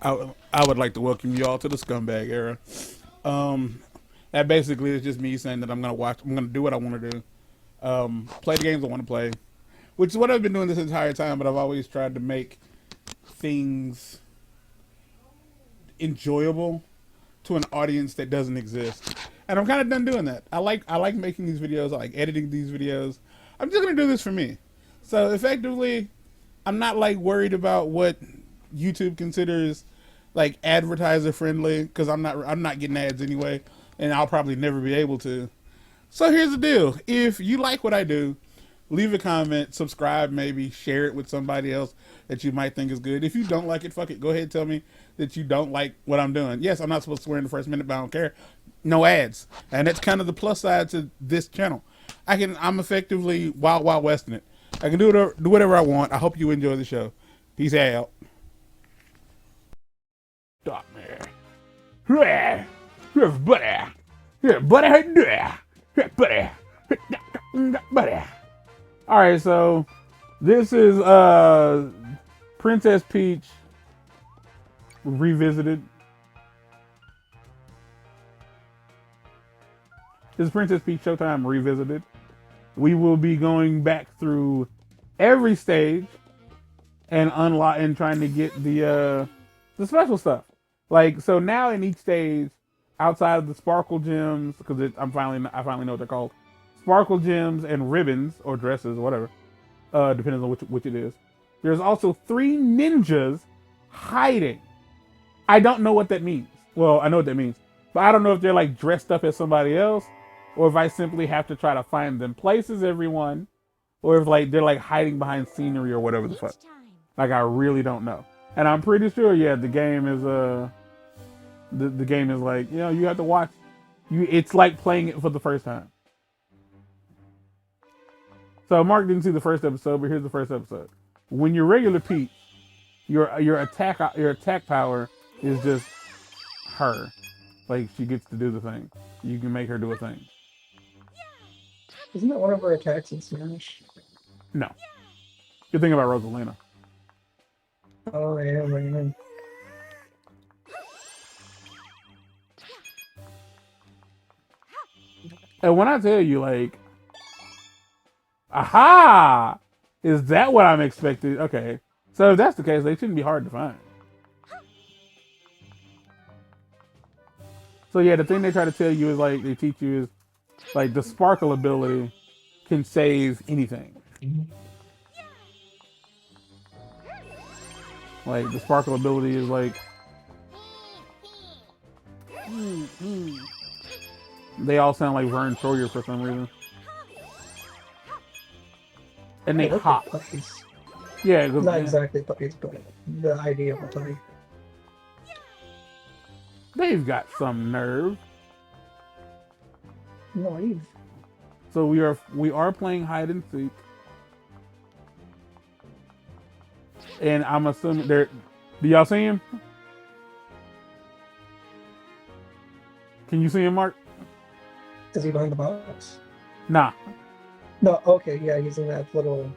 I would like to welcome you all to the Scumbag era. That basically is just me saying that I'm gonna do what I want to do, play the games I want to play, which is what I've been doing this entire time. But I've always tried to make things enjoyable to an audience that doesn't exist, and I'm kind of done doing that. I like making these videos. I like editing these videos. I'm just gonna do this for me. So effectively, I'm not like worried about what YouTube considers like advertiser friendly because I'm not getting ads anyway, and I'll probably never be able to. So here's the deal: if you like what I do, leave a comment, subscribe, maybe share it with somebody else that you might think is good. If you don't like it, fuck it. Go ahead and tell me that you don't like what I'm doing. Yes, I'm not supposed to swear in the first minute, but I don't care. No ads, and that's kind of the plus side to this channel. I'm effectively wild westing it. I can do whatever I want. I hope you enjoy the show. Peace out. Stop me. Here, buddy. Here, buddy. Here, buddy. Buddy. All right, so this is Princess Peach revisited. This is Princess Peach Showtime revisited. We will be going back through every stage and unlock and trying to get the special stuff. Like, so now in each stage, outside of the sparkle gems, because I finally know what they're called, sparkle gems and ribbons or dresses or whatever, depending on which it is. There's also 3 ninjas hiding. I don't know what that means. Well, I know what that means, but I don't know if they're like dressed up as somebody else, or if I simply have to try to find them places, everyone, or if like they're like hiding behind scenery or whatever the fuck. Like, I really don't know. And I'm pretty sure, yeah, the game is the game is like, you know, you have to watch. It's like playing it for the first time. So Mark didn't see the first episode, but here's the first episode. When you're regular Peach, your attack power is just her. Like, she gets to do the thing. You can make her do a thing. Isn't that one of her attacks in Smash? No. You're thinking about Rosalina. Oh, yeah, man. And when I tell you, like, aha! Is that what I'm expecting? Okay. So if that's the case, they shouldn't be hard to find. So yeah, the thing they try to tell you is like, they teach you is like the sparkle ability can save anything. Like, the sparkle ability is like, they all sound like Vern Troyer for some reason. And they hop. Puppies. Yeah, Not exactly puppies, but the idea of a puppy. They've got some nerve. Naive. So we are playing hide and seek. And I'm assuming do y'all see him? Can you see him, Mark? Is he behind the box? Nah. No, okay, yeah, he's in that little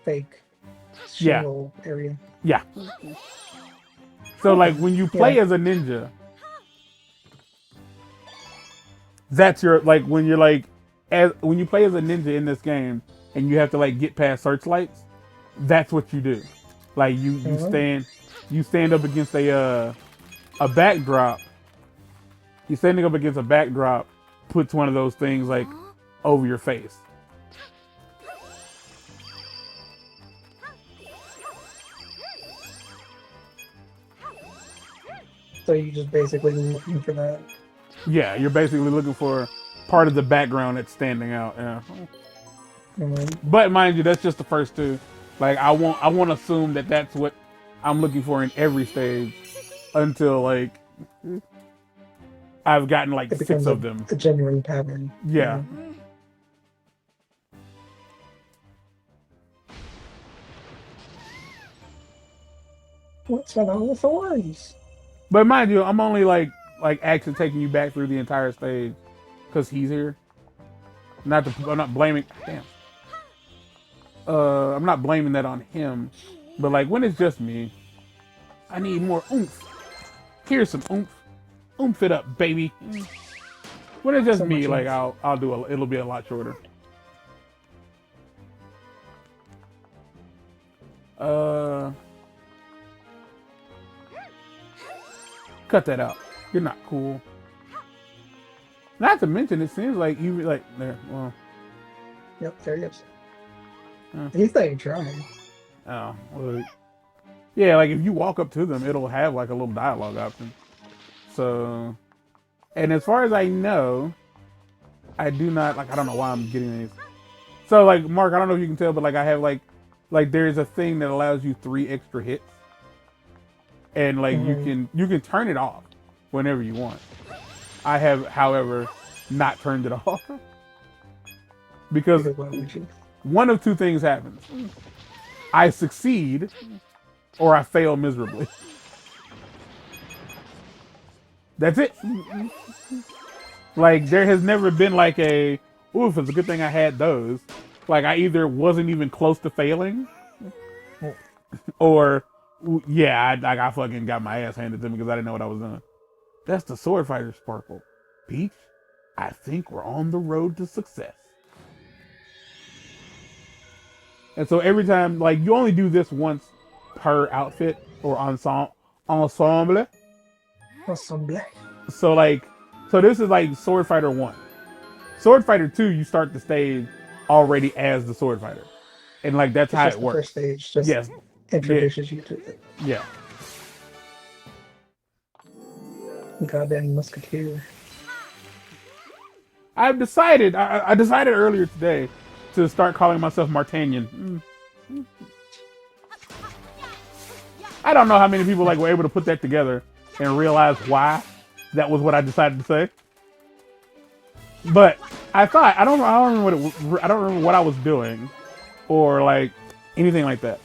fake shingle area. Yeah. So like when you play as a ninja, that's your, like, when you're like, when you play as a ninja in this game and you have to like get past searchlights, that's what you do. Like, you stand up against a backdrop. You're standing up against a backdrop, puts one of those things like over your face. So you just basically looking for that. Yeah, you're basically looking for part of the background that's standing out. Yeah. But mind you, that's just the first 2. Like, I won't assume that that's what I'm looking for in every stage until like I've gotten like 6 of them. A genuine pattern. Yeah. What's going on with Thorns? But mind you, I'm only like actually taking you back through the entire stage because he's here. I'm not blaming. Damn. I'm not blaming that on him, but like when it's just me, I need more oomph. Here's some oomph. Oomph it up, baby. When it's just So me, much like oomph. I'll do it'll be a lot shorter. Cut that out. You're not cool. Not to mention, it seems like you like there. Well, Yep, there he is. Huh. He's not even trying. oh, well, yeah. Like if you walk up to them, it'll have like a little dialogue option. So, and as far as I know, I do not like. I don't know why I'm getting these. So like Mark, I don't know if you can tell, but like I have like there's a thing that allows you 3 extra hits, and like you can turn it off whenever you want. I have, however, not turned it off because Why would you? one of 2 things happens: I succeed, or I fail miserably. That's it. Like there has never been like a, oof, it's a good thing I had those. Like I either wasn't even close to failing, or yeah, I fucking got my ass handed to me because I didn't know what I was doing. That's the Sword Fighter Sparkle. Peach, I think we're on the road to success. And so every time, like you only do this once per outfit or ensemble. Ensemble. So like, so this is like Sword Fighter 1. Sword Fighter 2, you start the stage already as the Sword Fighter. And like, that's how it works. First stage just Yes. introduces you to it. Yeah. Goddamn musketeer. I've decided, I decided earlier today to start calling myself Martanian. I don't know how many people like were able to put that together and realize why that was what I decided to say. But I thought, I don't remember what I was doing or like anything like that.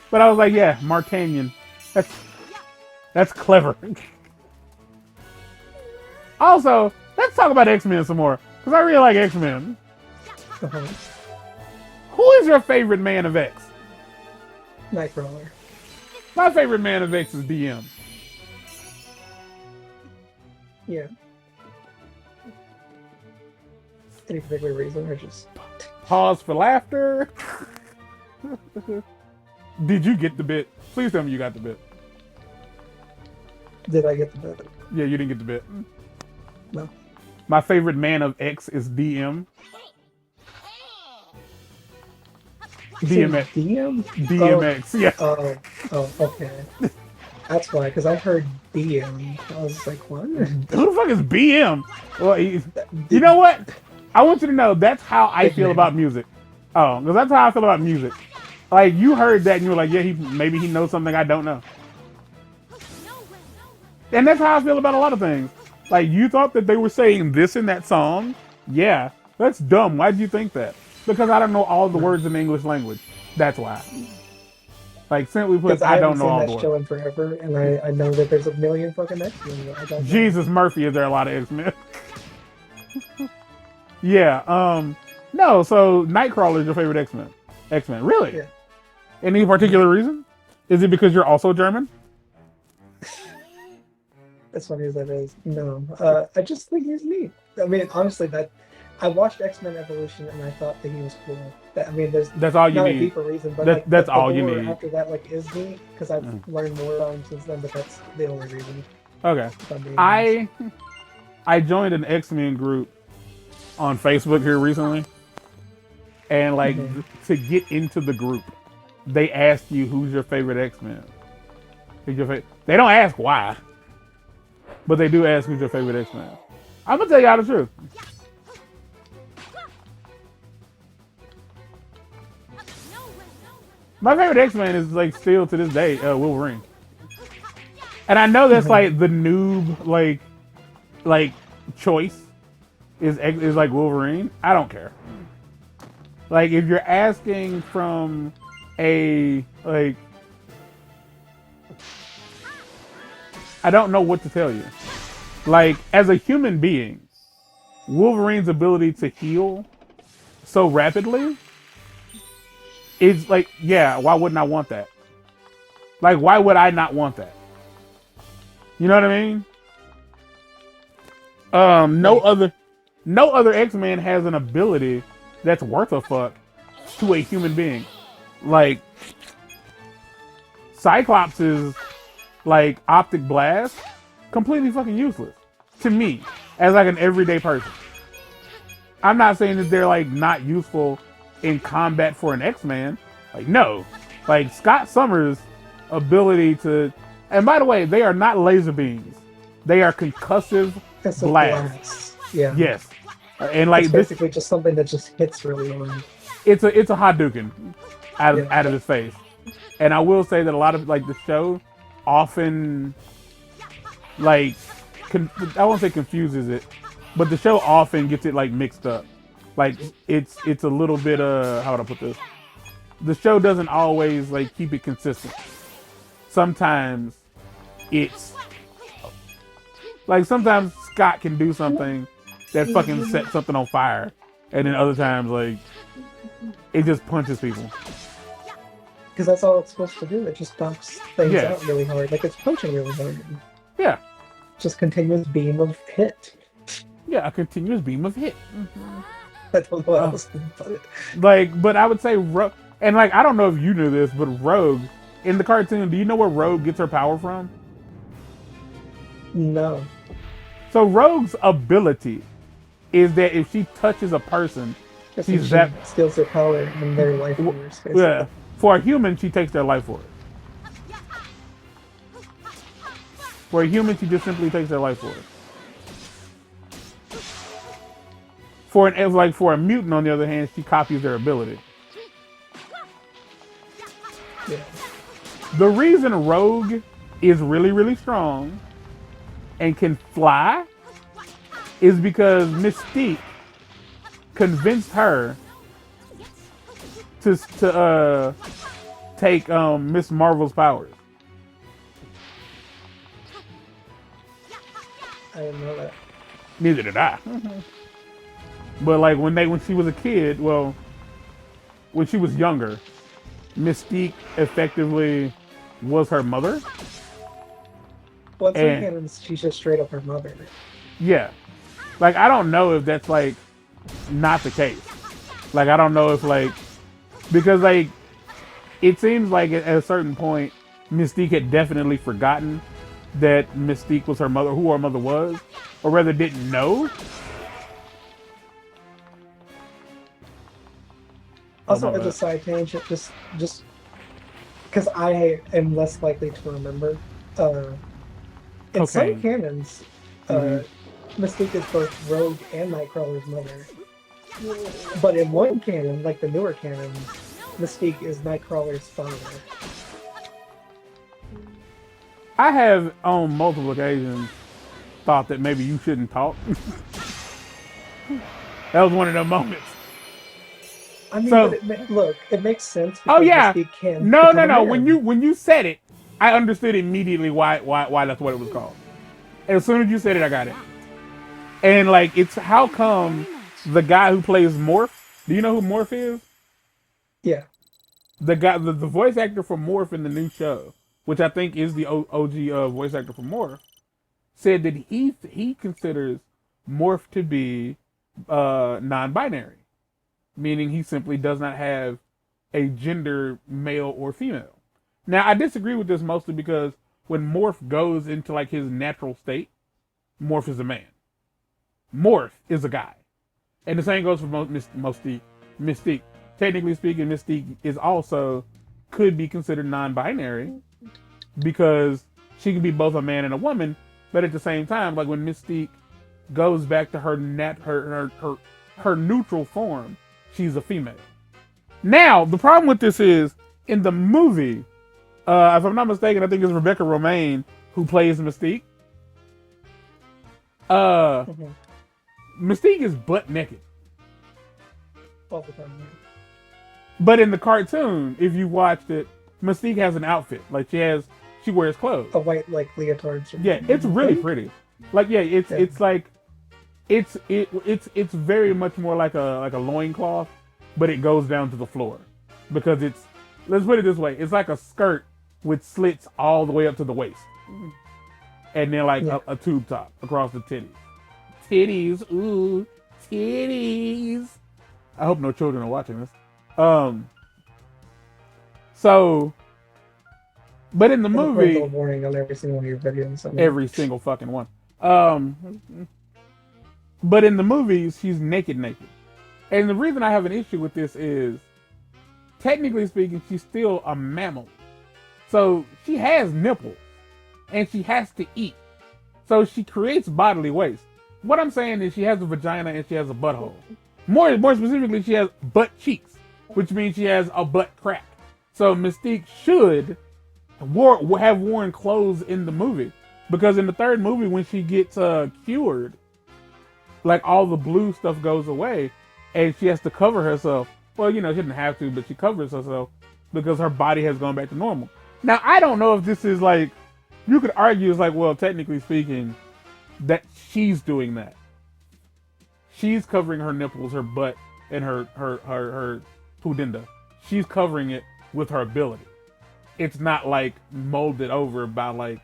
But I was like, yeah, Martanian. That's clever. Also, let's talk about X-Men some more, because I really like X-Men. Who is your favorite man of X? Nightcrawler. My favorite man of X is DM. Yeah. Any particular reason, or just... Pause for laughter. Did you get the bit? Please tell me you got the bit. Did I get the bit? Yeah, you didn't get the bit. No. My favorite man of X is DM. DMX. DM? DMX, yeah. Oh, okay. That's why, because I heard BM. I was like, what? Who the fuck is BM? Well, you know what? I want you to know that's how I feel about music. Oh, because that's how I feel about music. Like, you heard that and you were like, yeah, maybe he knows something I don't know. And that's how I feel about a lot of things. Like, you thought that they were saying this in that song? Yeah, that's dumb. Why did you think that? Because I don't know all the words in the English language. That's why. Like, simply put, I don't know all the words. I haven't seen that show in forever, and I know that there's a million fucking X-Men. Jesus Murphy, is there a lot of X-Men? Yeah, no, so Nightcrawler is your favorite X-Men. X-Men, really? Yeah. Any particular reason? Is it because you're also German? As funny as that is, no. I just think he's neat. I mean, honestly, I watched X-Men Evolution and I thought that he was cool. That's all you not need. a deeper reason, but that's all you need. After that, is neat because I've learned more about him since then. But that's the only reason. Okay, I joined an X-Men group on Facebook here recently, and like to get into the group, they ask you who's your favorite X-Men. Who's your favorite? They don't ask why, but they do ask who's your favorite X-Men. I'm gonna tell you all the truth. My favorite X-Men is like still to this day Wolverine, and I know that's like the noob like choice is like Wolverine. I don't care. Like if you're asking from a like, I don't know what to tell you. Like as a human being, Wolverine's ability to heal so rapidly. It's like, yeah, why wouldn't I want that? Like, why would I not want that? You know what I mean? No other X-Men has an ability that's worth a fuck to a human being. Like, Cyclops' like optic blast, completely fucking useless to me as like an everyday person. I'm not saying that they're like not useful in combat for an X-Man. Like, no. Like, Scott Summers' ability to, and by the way, they are not laser beams. They are concussive blasts. Yeah. Yes. And like it's basically just something that just hits really hard. It's a Hadouken out of his face. And I will say that a lot of like the show often like I won't say confuses it, but the show often gets it like mixed up. Like it's a little bit how would I put this? The show doesn't always like keep it consistent. Sometimes it's like sometimes Scott can do something that fucking sets something on fire, and then other times like it just punches people. Because that's all it's supposed to do. It just bumps things out really hard. Like it's punching really hard. Yeah. Just continuous beam of hit. Yeah, a continuous beam of hit. Mm-hmm. I don't know how else to put it. Like, but I would say and like I don't know if you knew this, but Rogue in the cartoon, do you know where Rogue gets her power from? No. So Rogue's ability is that if she touches a person, she steals their power and their life force. Basically. Yeah. For a human, she takes their life force. For a human, she just simply takes their life force. For a mutant, on the other hand, she copies their ability. Yeah. The reason Rogue is really, really strong and can fly is because Mystique convinced her to take Miss Marvel's powers. I didn't know that. Neither did I. But like when she was a kid, well, when she was younger, Mystique effectively was her mother. Well, in some canons, she's just straight up her mother. Yeah. Like I don't know if that's like not the case. Like I don't know if like because like it seems like at a certain point Mystique had definitely forgotten that Mystique was her mother, who her mother was, or rather didn't know. Also, as a side tangent, just because I am less likely to remember, in some canons, Mystique is both Rogue and Nightcrawler's mother. But in one canon, like the newer canon, Mystique is Nightcrawler's father. I have on multiple occasions thought that maybe you shouldn't talk. That was one of those moments. I mean, so, it makes sense. Oh yeah. Can no. When you said it, I understood immediately why that's what it was called. And as soon as you said it, I got it. And like, it's how come the guy who plays Morph? Do you know who Morph is? Yeah. The guy, the voice actor for Morph in the new show, which I think is the OG voice actor for Morph, said that he considers Morph to be non-binary. Meaning he simply does not have a gender, male or female. Now, I disagree with this mostly because when Morph goes into like his natural state, Morph is a man. Morph is a guy. And the same goes for Mystique. Technically speaking, Mystique is also, could be considered non-binary because she can be both a man and a woman, but at the same time, like when Mystique goes back to her neutral form, she's a female. Now, the problem with this is, in the movie, if I'm not mistaken, I think it's Rebecca Romijn who plays Mystique. Mystique is butt naked. All the time, yeah. But in the cartoon, if you watched it, Mystique has an outfit. Like she wears clothes. A white like leotard. Yeah, it's really pretty. Like it's like it's very much more like a loincloth, but it goes down to the floor because let's put it this way, it's like a skirt with slits all the way up to the waist. And then like Yeah. a tube top across the titties. Titties, ooh, titties. I hope no children are watching this. So, but in the There's a movie, parental warning on every single one of your videos. I mean, every single fucking one. But in the movies, she's naked. And the reason I have an issue with this is, technically speaking, she's still a mammal. So she has nipples, and she has to eat. So she creates bodily waste. What I'm saying is she has a vagina and she has a butthole. More specifically, she has butt cheeks, which means she has a butt crack. So Mystique should have worn clothes in the movie, because in the third movie, when she gets cured, like all the blue stuff goes away, and she has to cover herself. Well, you know, she didn't have to, but she covers herself because her body has gone back to normal. Now, I don't know if this is like, you could argue it's like, well, technically speaking, that she's doing that. She's covering her nipples, her butt, and her pudenda. She's covering it with her ability. It's not like molded over by like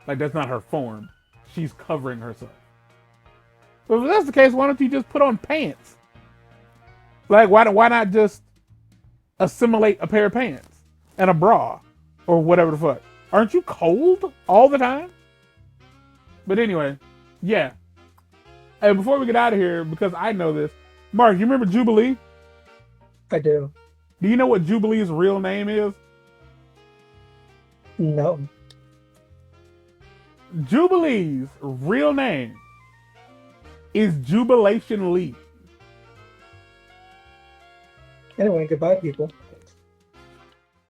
that's not her form. She's covering herself. But if that's the case, why don't you just put on pants? Like, why not just assimilate a pair of pants and a bra or whatever the fuck? Aren't you cold all the time? But anyway, yeah. And before we get out of here, because I know this, Mark, you remember Jubilee? I do. Do you know what Jubilee's real name is? No. Jubilee's real name is Jubilation Lee. Anyway, goodbye, people.